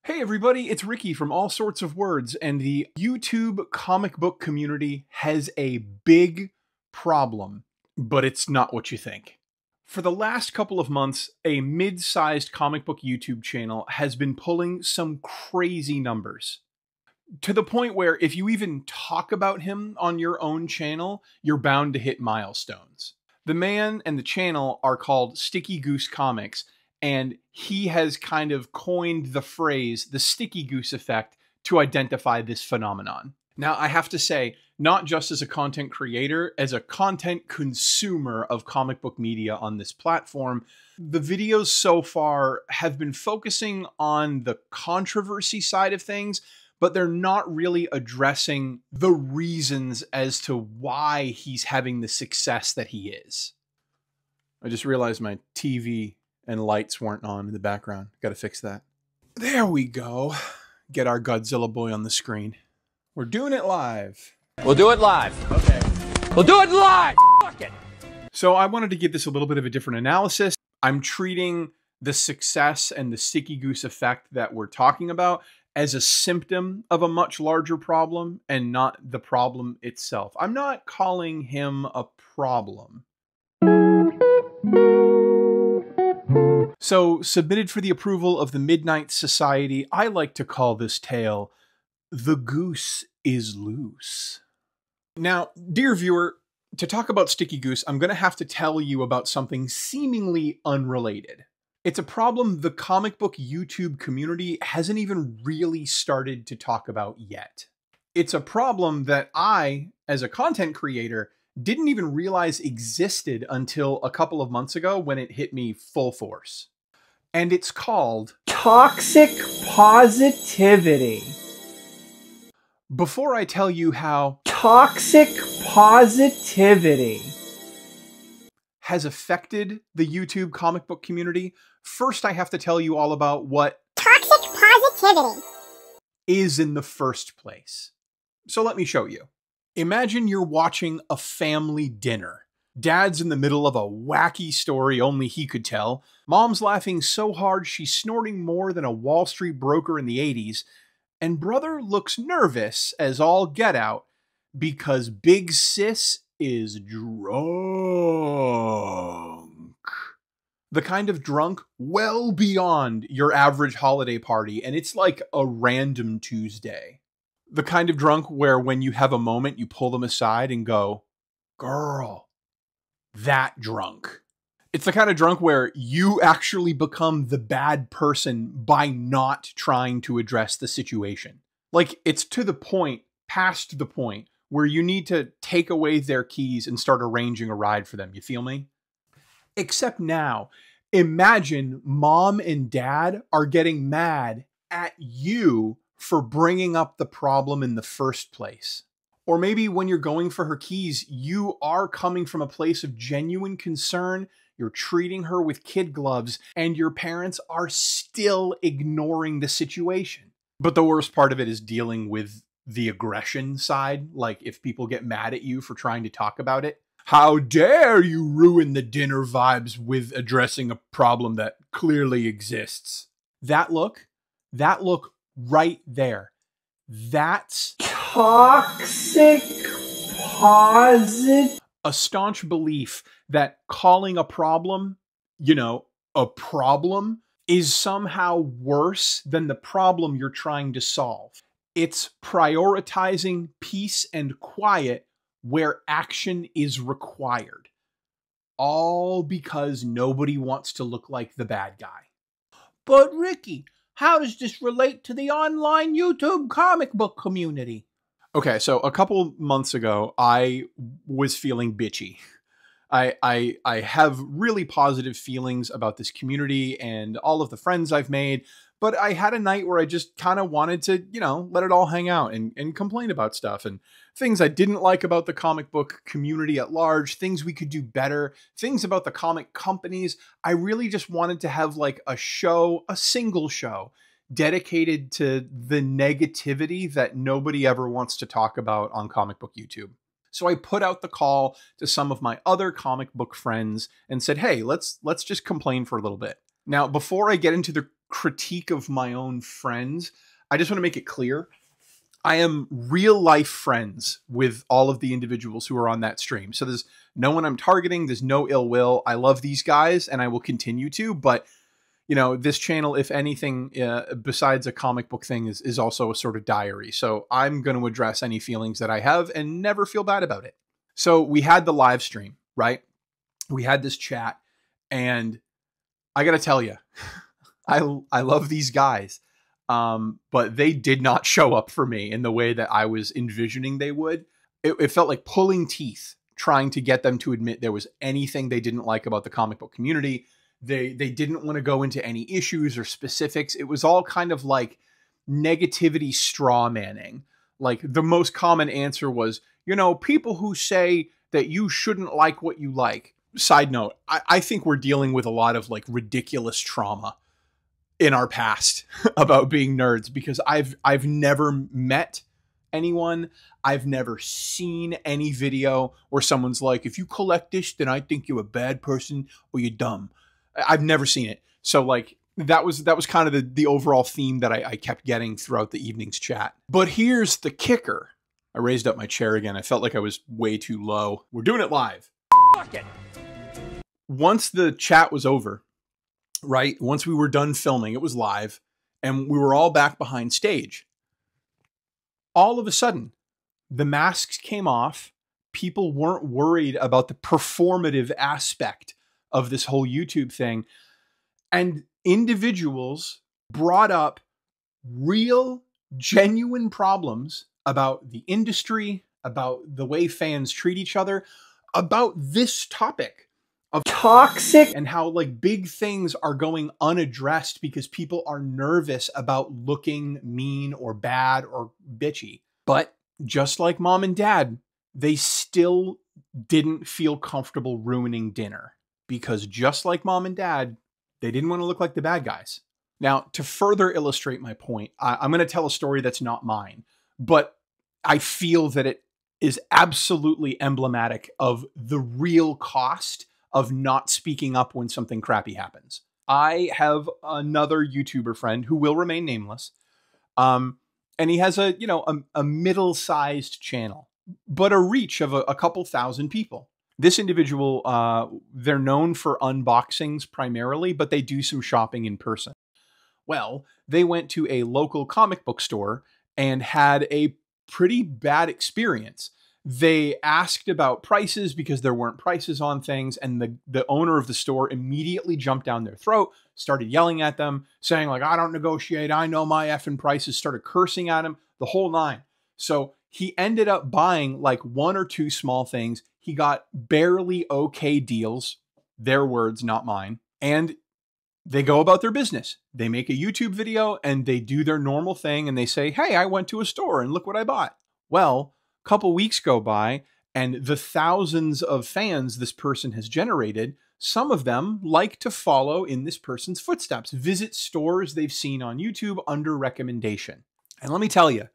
Hey everybody, it's Ricky from All Sorts of Words, and the YouTube comic book community has a big problem, but it's not what you think. For the last couple of months, a mid-sized comic book YouTube channel has been pulling some crazy numbers. To the point where if you even talk about him on your own channel, you're bound to hit milestones. The man and the channel are called Sticky Goose Comics, and he has kind of coined the phrase, the sticky goose effect, to identify this phenomenon. Now, I have to say, not just as a content creator, as a content consumer of comic book media on this platform, the videos so far have been focusing on the controversy side of things, but they're not really addressing the reasons as to why he's having the success that he is. I just realized my TV and lights weren't on in the background. Got to fix that. There we go. Get our Godzilla boy on the screen. We're doing it live. We'll do it live. Okay. We'll do it live. Fuck it. So I wanted to give this a little bit of a different analysis. I'm treating the success and the sticky goose effect that we're talking about as a symptom of a much larger problem and not the problem itself. I'm not calling him a problem. So, submitted for the approval of the Midnight Society, I like to call this tale, The Goose is Loose. Now, dear viewer, to talk about Sticky Goose, I'm going to have to tell you about something seemingly unrelated. It's a problem the comic book YouTube community hasn't even really started to talk about yet. It's a problem that I, as a content creator, didn't even realize existed until a couple of months ago when it hit me full force. And it's called toxic positivity. Before I tell you how toxic positivity has affected the YouTube comic book community, first I have to tell you all about what toxic positivity is in the first place. So let me show you. Imagine you're watching a family dinner. Dad's in the middle of a wacky story only he could tell. Mom's laughing so hard she's snorting more than a Wall Street broker in the 80s. And brother looks nervous as all get out because big sis is drunk. The kind of drunk well beyond your average holiday party, and it's like a random Tuesday. The kind of drunk where when you have a moment, you pull them aside and go, girl, that drunk. It's the kind of drunk where you actually become the bad person by not trying to address the situation. Like, it's to the point, past the point, where you need to take away their keys and start arranging a ride for them. You feel me? Except now, imagine mom and dad are getting mad at you for bringing up the problem in the first place. Or maybe when you're going for her keys, you are coming from a place of genuine concern, you're treating her with kid gloves, and your parents are still ignoring the situation. But the worst part of it is dealing with the aggression side, like if people get mad at you for trying to talk about it. How dare you ruin the dinner vibes with addressing a problem that clearly exists? That look right there. That's toxic positive. A staunch belief that calling a problem, a problem, is somehow worse than the problem you're trying to solve. It's prioritizing peace and quiet where action is required. All because nobody wants to look like the bad guy. But Ricky, how does this relate to the online YouTube comic book community? Okay, so a couple months ago, I was feeling bitchy. I have really positive feelings about this community and all of the friends I've made, but I had a night where I just kind of wanted to, let it all hang out and complain about stuff and things I didn't like about the comic book community at large, things we could do better, things about the comic companies. I really just wanted to have like a single show dedicated to the negativity that nobody ever wants to talk about on comic book YouTube. So I put out the call to some of my other comic book friends and said, hey, let's just complain for a little bit. Now, before I get into the critique of my own friends, I just want to make it clear. I am real life friends with all of the individuals who are on that stream. So there's no one I'm targeting. There's no ill will. I love these guys and I will continue to. But, you know, this channel, if anything, besides a comic book thing, is also a sort of diary. So I'm going to address any feelings that I have and never feel bad about it. So we had the live stream, right? We had this chat, and I got to tell you, I love these guys. But they did not show up for me in the way that I was envisioning they would. It felt like pulling teeth trying to get them to admit there was anything they didn't like about the comic book community. They didn't want to go into any issues or specifics. It was all kind of like negativity straw manning. Like the most common answer was, you know, people who say that you shouldn't like what you like. Side note, I think we're dealing with a lot of like ridiculous trauma in our past about being nerds, because I've never met anyone. I've never seen any video where someone's like, if you collect this, then I think you're a bad person or you're dumb. I've never seen it. So like that was kind of the overall theme that I kept getting throughout the evening's chat. But here's the kicker. I raised up my chair again. I felt like I was way too low. We're doing it live. Fuck it. Once the chat was over, right? Once we were done filming, it was live, and we were all back behind stage. All of a sudden, the masks came off. People weren't worried about the performative aspect of this whole YouTube thing. And individuals brought up real, genuine problems about the industry, about the way fans treat each other, about this topic of Toxic. and how like big things are going unaddressed because people are nervous about looking mean or bad or bitchy. But just like mom and dad, they still didn't feel comfortable ruining dinner, because just like mom and dad, they didn't want to look like the bad guys. Now, to further illustrate my point, I'm going to tell a story that's not mine, but I feel that it is absolutely emblematic of the real cost of not speaking up when something crappy happens. I have another YouTuber friend who will remain nameless. And he has a middle-sized channel, but a reach of a couple thousand people. This individual, they're known for unboxings primarily, but they do some shopping in person. Well, they went to a local comic book store and had a pretty bad experience. They asked about prices because there weren't prices on things, and the owner of the store immediately jumped down their throat, started yelling at them, saying like, I don't negotiate, I know my effing prices, started cursing at him, the whole nine. So he ended up buying like one or two small things. He got barely okay deals, their words, not mine, and they go about their business. They make a YouTube video and they do their normal thing and they say, hey, I went to a store and look what I bought. Well, couple weeks go by, and the thousands of fans this person has generated, some of them like to follow in this person's footsteps, visit stores they've seen on YouTube under recommendation. And let me tell you,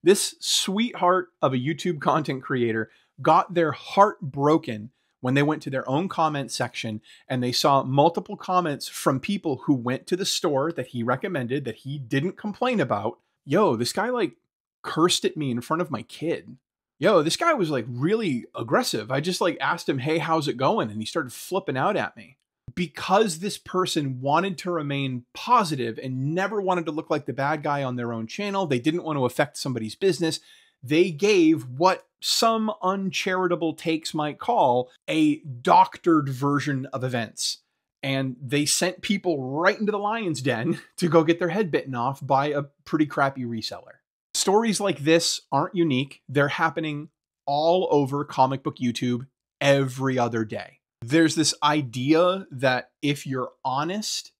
this sweetheart of a YouTube content creator got their heart broken when they went to their own comment section and they saw multiple comments from people who went to the store that he recommended, that he didn't complain about. Yo, this guy like cursed at me in front of my kid. Yo, this guy was like really aggressive. I just like asked him, hey, how's it going? And he started flipping out at me. Because this person wanted to remain positive and never wanted to look like the bad guy on their own channel, they didn't want to affect somebody's business, they gave what some uncharitable takes might call a doctored version of events. And they sent people right into the lion's den to go get their head bitten off by a pretty crappy reseller. Stories like this aren't unique. They're happening all over comic book YouTube every other day. There's this idea that if you're honest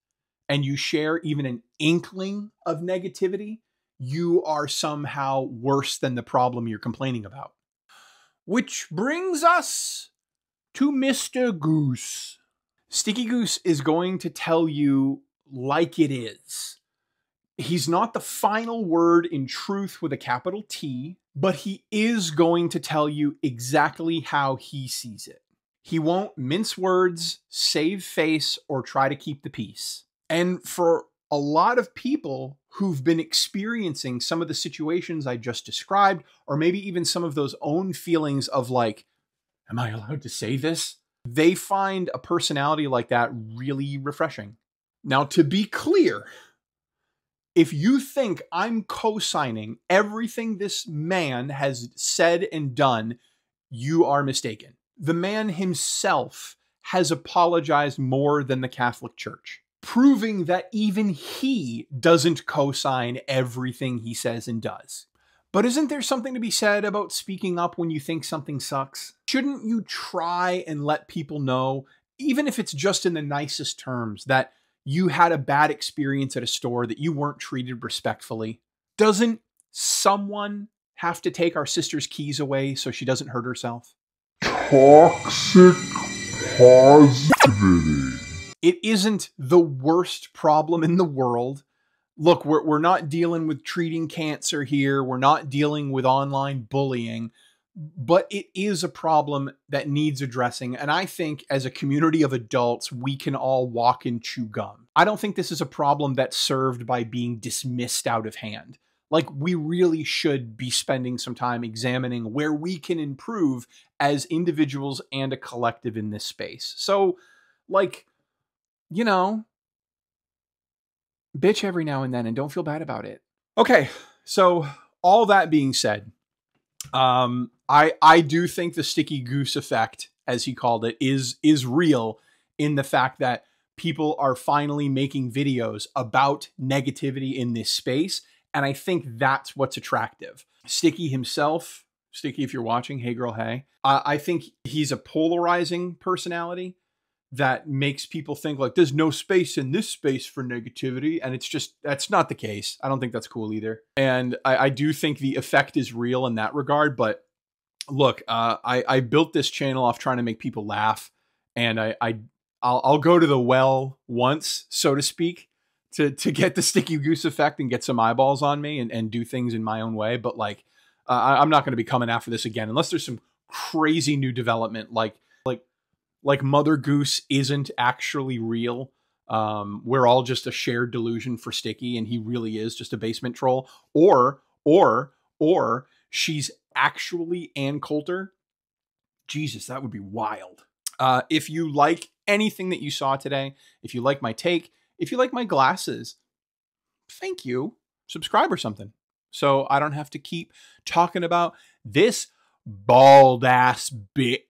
and you share even an inkling of negativity, you are somehow worse than the problem you're complaining about. Which brings us to Mr. Goose. Sticky Goose is going to tell you like it is. He's not the final word in truth with a capital T, but he is going to tell you exactly how he sees it. He won't mince words, save face, or try to keep the peace. And for a lot of people who've been experiencing some of the situations I just described, or maybe even some of those own feelings of like, am I allowed to say this? They find a personality like that really refreshing. Now, to be clear, if you think I'm co-signing everything this man has said and done, you are mistaken. The man himself has apologized more than the Catholic Church, proving that even he doesn't co-sign everything he says and does. But isn't there something to be said about speaking up when you think something sucks? Shouldn't you try and let people know, even if it's just in the nicest terms, that you had a bad experience at a store, that you weren't treated respectfully? Doesn't someone have to take our sister's keys away so she doesn't hurt herself? Toxic positivity. It isn't the worst problem in the world. Look, we're not dealing with treating cancer here. We're not dealing with online bullying, but it is a problem that needs addressing. And I think as a community of adults, we can all walk and chew gum. I don't think this is a problem that's served by being dismissed out of hand. Like, we really should be spending some time examining where we can improve as individuals and a collective in this space. So, like, you know, bitch every now and then and don't feel bad about it. Okay, so all that being said, I do think the sticky goose effect, as he called it, is real, in the fact that people are finally making videos about negativity in this space. And I think that's what's attractive. Sticky himself, Sticky, if you're watching, hey girl, hey. I think he's a polarizing personality that makes people think like there's no space in this space for negativity. And it's just, that's not the case. I don't think that's cool either. And I do think the effect is real in that regard. But look, I built this channel off trying to make people laugh. And I'll go to the well once, so to speak, to get the sticky goose effect and get some eyeballs on me and do things in my own way. But like, I'm not going to be coming after this again, unless there's some crazy new development, like Mother Goose isn't actually real. We're all just a shared delusion for Sticky, and he really is just a basement troll. Or she's actually Ann Coulter. Jesus, that would be wild. If you like anything that you saw today, if you like my take, if you like my glasses, thank you. Subscribe or something, so I don't have to keep talking about this bald ass bitch.